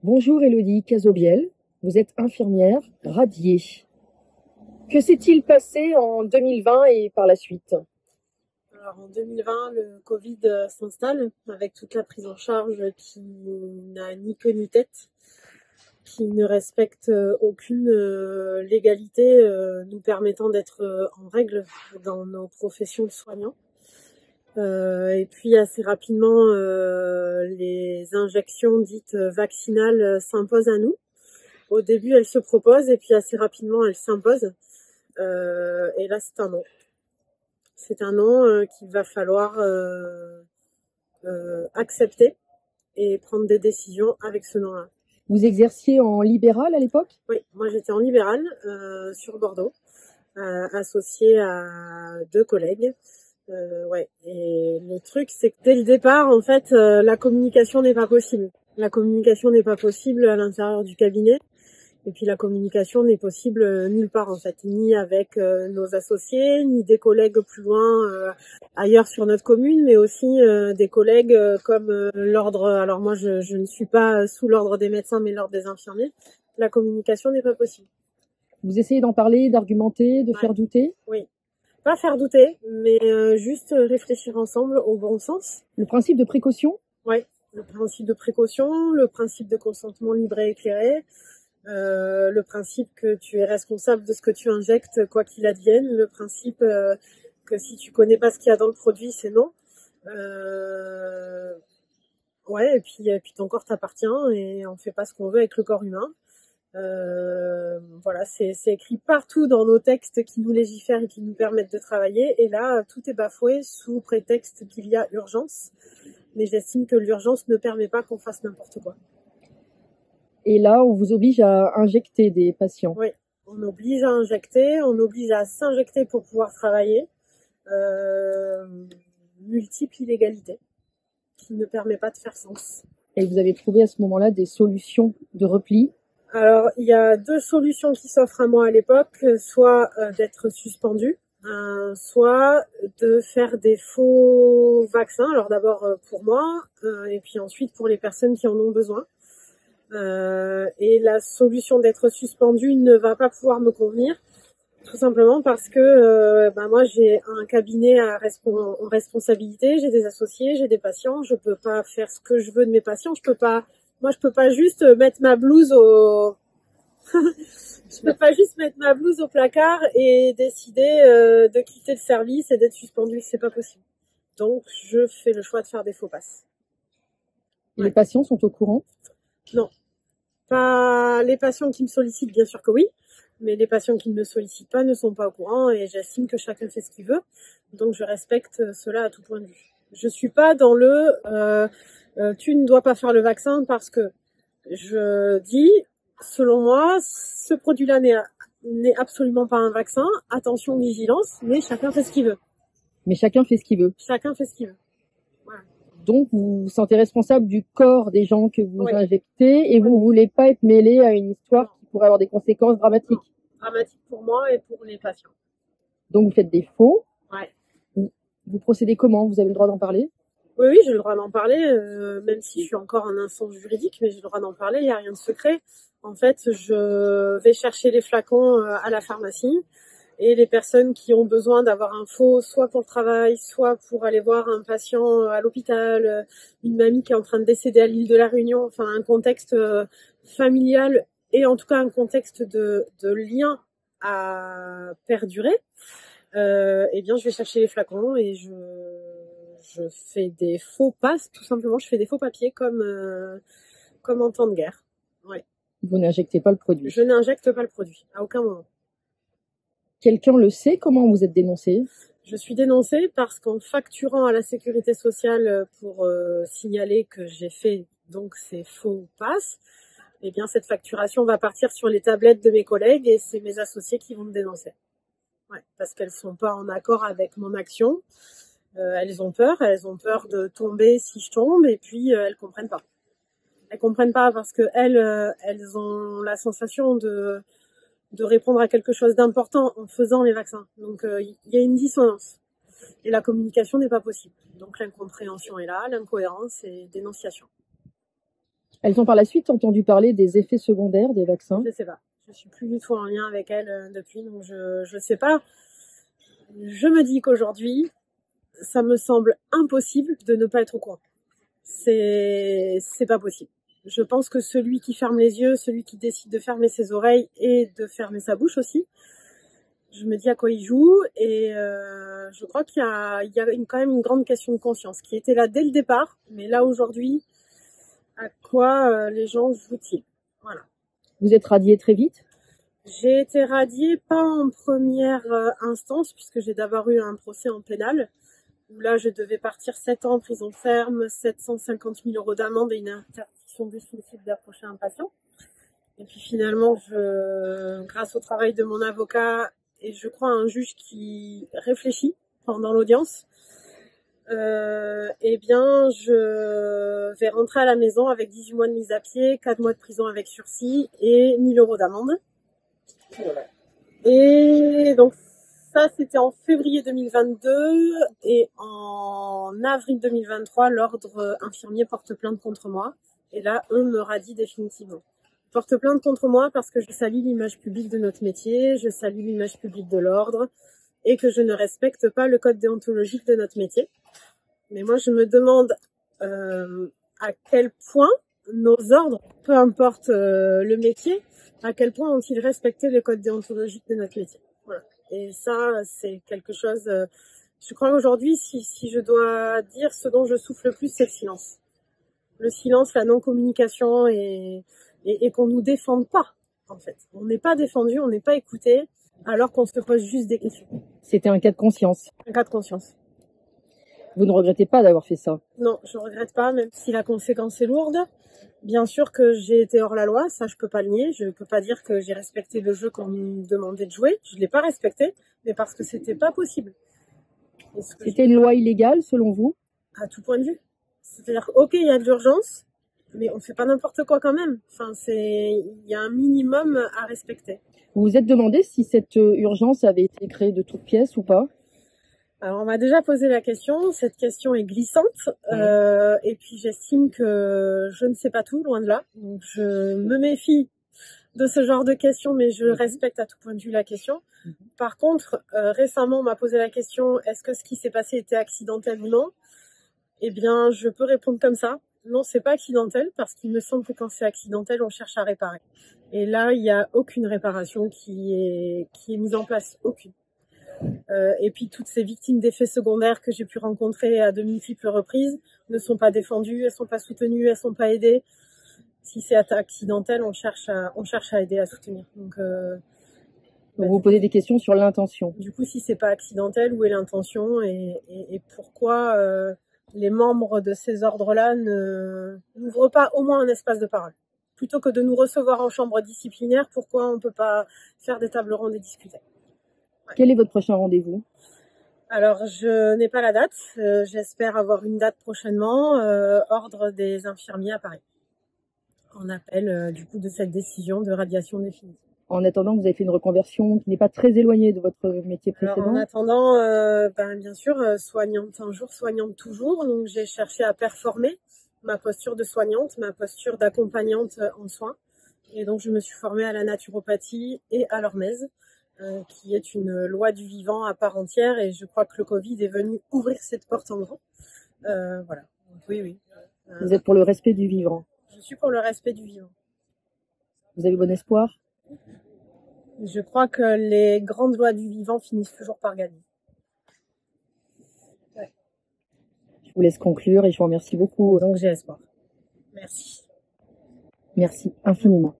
Bonjour Élodie Cazobiel, vous êtes infirmière radiée. Que s'est-il passé en 2020 et par la suite? Alors en 2020, le Covid s'installe avec toute la prise en charge qui n'a ni queue ni tête, qui ne respecte aucune légalité nous permettant d'être en règle dans nos professions de soignants. Et puis assez rapidement, les injections dites vaccinales s'imposent à nous. Au début, elles se proposent et puis assez rapidement, elles s'imposent. Et là, c'est un non. C'est un non qu'il va falloir accepter et prendre des décisions avec ce nom-là. Vous exerciez en libéral à l'époque? Oui, moi j'étais en libéral sur Bordeaux, associée à 2 collègues. Ouais. Et le truc, c'est que dès le départ, en fait, la communication n'est pas possible. La communication n'est pas possible à l'intérieur du cabinet. Et puis la communication n'est possible nulle part en fait, ni avec nos associés, ni des collègues plus loin ailleurs sur notre commune, mais aussi des collègues comme l'ordre. Alors moi, je ne suis pas sous l'ordre des médecins, mais l'ordre des infirmiers. La communication n'est pas possible. Vous essayez d'en parler, d'argumenter, de Ouais. faire douter? Oui. Pas faire douter, mais juste réfléchir ensemble au bon sens. Le principe de précaution? Ouais. Le principe de précaution, le principe de consentement libre et éclairé. Le principe que tu es responsable de ce que tu injectes, quoi qu'il advienne. Le principe que si tu connais pas ce qu'il y a dans le produit, c'est non. Ouais, et puis ton corps t'appartient et on fait pas ce qu'on veut avec le corps humain. Voilà, c'est écrit partout dans nos textes qui nous légifèrent et qui nous permettent de travailler. Et là, tout est bafoué sous prétexte qu'il y a urgence. Mais j'estime que l'urgence ne permet pas qu'on fasse n'importe quoi. Et là, on vous oblige à injecter des patients. Oui, on oblige à injecter, on oblige à s'injecter pour pouvoir travailler. Multiple illégalité qui ne permet pas de faire sens. Et vous avez trouvé à ce moment-là des solutions de repli? Alors, il y a 2 solutions qui s'offrent à moi à l'époque, soit d'être suspendu, soit de faire des faux vaccins. Alors d'abord pour moi, et puis ensuite pour les personnes qui en ont besoin. Et la solution d'être suspendu ne va pas pouvoir me convenir, tout simplement parce que moi j'ai un cabinet en responsabilité, j'ai des associés, j'ai des patients, je peux pas faire ce que je veux de mes patients, je peux pas juste mettre ma blouse au je peux pas juste mettre ma blouse au placard et décider de quitter le service et d'être suspendue, c'est pas possible. Donc je fais le choix de faire des faux passes. Les patients sont au courant? Non, pas les patients qui me sollicitent, bien sûr que oui, mais les patients qui ne me sollicitent pas ne sont pas au courant et j'estime que chacun fait ce qu'il veut. Donc je respecte cela à tout point de vue. Je suis pas dans tu ne dois pas faire le vaccin parce que je dis, selon moi, ce produit-là n'est absolument pas un vaccin. Attention, vigilance, mais chacun fait ce qu'il veut. Mais chacun fait ce qu'il veut. Chacun fait ce qu'il veut. Voilà. Donc, vous vous sentez responsable du corps des gens que vous Oui. injectez et vous ne voulez pas être mêlé à une histoire qui pourrait avoir des conséquences dramatiques. Non. Dramatique pour moi et pour les patients. Donc, vous faites des faux. Ouais. Vous procédez comment? Vous avez le droit d'en parler? Oui, oui, j'ai le droit d'en parler, même si je suis encore en instance juridique, mais j'ai le droit d'en parler, il n'y a rien de secret. En fait, je vais chercher les flacons à la pharmacie et les personnes qui ont besoin d'avoir un faux, soit pour le travail, soit pour aller voir un patient à l'hôpital, une mamie qui est en train de décéder à l'île de la Réunion, enfin un contexte familial et en tout cas un contexte de lien à perdurer, eh bien je vais chercher les flacons et je fais des faux passes, tout simplement, je fais des faux papiers comme en temps de guerre. Ouais. Vous n'injectez pas le produit. Je n'injecte pas le produit, à aucun moment. Quelqu'un le sait? Comment vous êtes dénoncé? Je suis dénoncée parce qu'en facturant à la sécurité sociale pour signaler que j'ai fait donc ces faux passes, eh bien cette facturation va partir sur les tablettes de mes collègues et c'est mes associés qui vont me dénoncer. Ouais, parce qu'elles sont pas en accord avec mon action. Elles ont peur de tomber si je tombe et puis elles comprennent pas. Elles comprennent pas parce que elles ont la sensation de répondre à quelque chose d'important en faisant les vaccins. Donc il y a une dissonance. Et la communication n'est pas possible. Donc l'incompréhension est là, l'incohérence et dénonciation. Elles ont par la suite entendu parler des effets secondaires des vaccins? Je sais pas. Je suis plus du tout en lien avec elles depuis, donc je sais pas. Je me dis qu'aujourd'hui, ça me semble impossible de ne pas être au courant. C'est pas possible. Je pense que celui qui ferme les yeux, celui qui décide de fermer ses oreilles et de fermer sa bouche aussi, je me dis à quoi il joue, et je crois qu'il y a quand même une grande question de conscience qui était là dès le départ, mais là aujourd'hui, à quoi les gens jouent-ils? Voilà. Vous êtes radiée très vite? J'ai été radiée pas en première instance, puisque j'ai d'abord eu un procès en pénal, où là je devais partir 7 ans en prison ferme, 750 000 € d'amende et une interdiction définitive d'approcher un patient. Et puis finalement, grâce au travail de mon avocat et je crois un juge qui réfléchit pendant l'audience, eh bien je vais rentrer à la maison avec 18 mois de mise à pied, 4 mois de prison avec sursis et 1 000 € d'amende. Et donc ça, c'était en février 2022, et en avril 2023, l'ordre infirmier porte plainte contre moi. Et là, eux me radient définitivement. Ils portent plainte contre moi parce que je salis l'image publique de notre métier, je salis l'image publique de l'ordre, et que je ne respecte pas le code déontologique de notre métier. Mais moi, je me demande à quel point nos ordres, peu importe le métier, à quel point ont-ils respecté le code déontologique de notre métier. Voilà. Et ça, c'est quelque chose... je crois qu'aujourd'hui, si je dois dire ce dont je souffle le plus, c'est le silence. Le silence, la non-communication, et qu'on nous défende pas, en fait. On n'est pas défendu, on n'est pas écouté, alors qu'on se pose juste des questions. C'était un cas de conscience. Un cas de conscience. Vous ne regrettez pas d'avoir fait ça? Non, je regrette pas, même si la conséquence est lourde. Bien sûr que j'ai été hors la loi, ça je peux pas le nier. Je peux pas dire que j'ai respecté le jeu qu'on me demandait de jouer. Je l'ai pas respecté, mais parce que c'était pas possible. C'était une loi illégale selon vous? À tout point de vue. C'est-à-dire, ok, il y a de l'urgence, mais on fait pas n'importe quoi quand même. Enfin, il y a un minimum à respecter. Vous vous êtes demandé si cette urgence avait été créée de toutes pièces ou pas? Alors, on m'a déjà posé la question. Cette question est glissante. Et puis, j'estime que je ne sais pas tout, loin de là. Donc, je me méfie de ce genre de questions, mais je respecte à tout point de vue la question. Par contre, récemment, on m'a posé la question, est-ce que ce qui s'est passé était accidentel ou non? Eh bien, je peux répondre comme ça. Non, c'est pas accidentel, parce qu'il me semble que quand c'est accidentel, on cherche à réparer. Et là, il n'y a aucune réparation qui est mise en place. Aucune. Et puis toutes ces victimes d'effets secondaires que j'ai pu rencontrer à de multiples reprises ne sont pas défendues, elles sont pas soutenues, elles sont pas aidées. Si c'est accidentel, on cherche à aider, à soutenir. Donc vous vous posez des questions sur l'intention. Du coup, si c'est pas accidentel, où est l'intention, et pourquoi les membres de ces ordres-là n'ouvrent pas au moins un espace de parole? Plutôt que de nous recevoir en chambre disciplinaire, pourquoi on peut pas faire des tables rondes et discuter? Quel est votre prochain rendez-vous? Alors, je n'ai pas la date. J'espère avoir une date prochainement. Ordre des infirmiers à Paris. En appel, du coup, de cette décision de radiation définitive. En attendant, vous avez fait une reconversion qui n'est pas très éloignée de votre métier précédent? Alors, en attendant, bien sûr, soignante un jour, soignante toujours. Donc, j'ai cherché à performer ma posture de soignante, ma posture d'accompagnante en soins. Et donc, je me suis formée à la naturopathie et à l'hormèse, qui est une loi du vivant à part entière, et je crois que le Covid est venu ouvrir cette porte en grand. Voilà. Donc, oui. Vous êtes pour le respect du vivant? Je suis pour le respect du vivant. Vous avez bon espoir? Je crois que les grandes lois du vivant finissent toujours par gagner. Ouais. Je vous laisse conclure et je vous remercie beaucoup. Donc j'ai espoir. Merci. Merci infiniment.